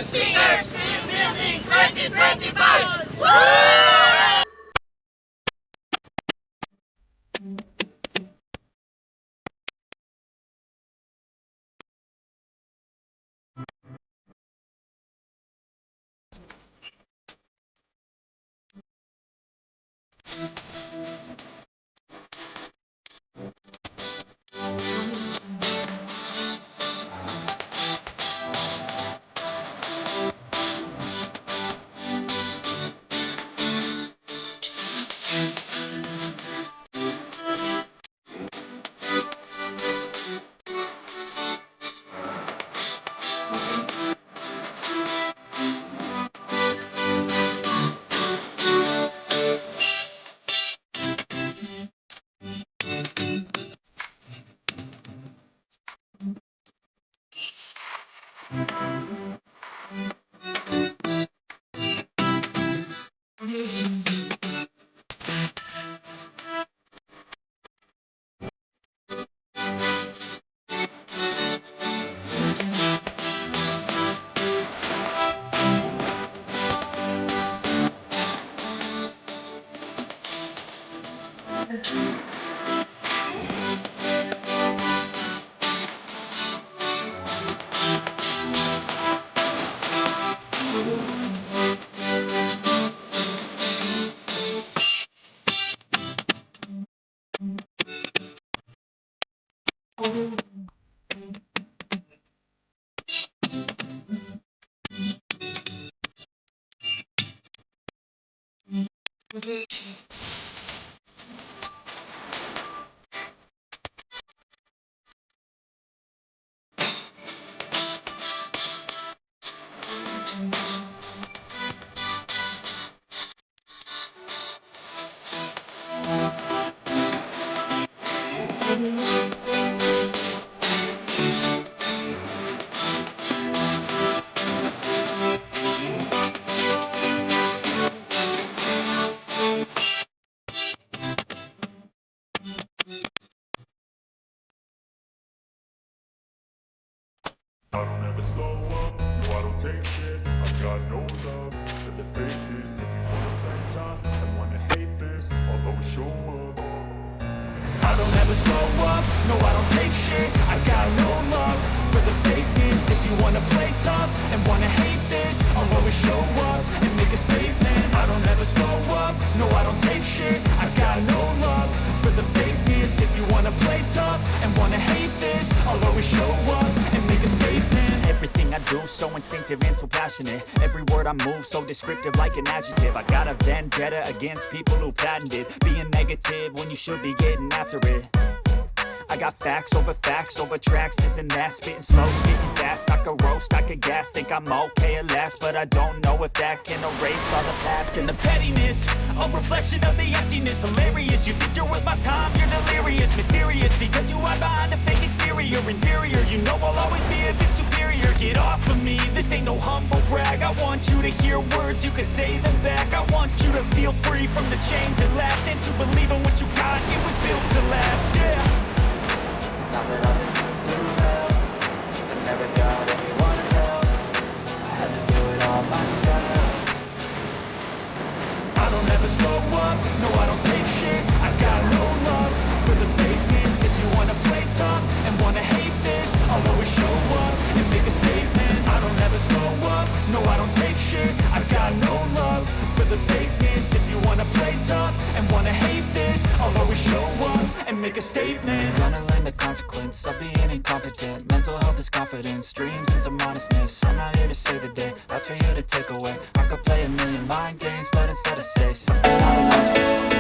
Assumption Singers Team Building 2025! Woo! I don't ever slow up, no I don't take shit. I've got no love for the fakeness. If you wanna play tough and wanna hate this, I'll always show up. I don't ever slow up, no I don't take shit. I got no love for the fakeness. If you wanna play tough and wanna hate this, I'll always show up and make a statement. I don't ever slow up, no I don't take shit. I got no love for the fakeness. If you wanna play tough and wanna hate this, I'll always show up and make a statement. Everything I do so instinctive and so passionate. Every word I move so descriptive like an adjective. I got a vendetta against people who patented being negative when you should be getting after it. I got facts over tracks, this and that. Spitting slow, spitting fast. I could roast, I could gas. Think I'm okay at last, but I don't know if that can erase all the past. And the pettiness, a reflection of the emptiness. Hilarious, you think you're worth my time, you're delirious. Mysterious, because you hide behind a fake exterior. Inferior, you know I'll always be a bit superior. Get off of me, this ain't no humble brag. I want you to hear words, you can say them back. I want you to feel free from the chains at last, and to believe in what you got, it was built to last, yeah. Now that I've been through hell, I never got anyone's help. I had to do it all myself. I don't ever slow up, no I don't take shit. I got no love for the fakeness. If you wanna play tough and wanna hate this, I'll always show up and make a statement. I don't ever slow up, no I don't take shit. I got no love for the fakeness. If you wanna play tough and wanna hate this, I'll always show up and make a statement. Gonna learn the consequence of being incompetent. Mental health is confidence, dreams and some honestness. I'm not here to save the day, that's for you to take away. I could play a million mind games, but instead I say something not illogical.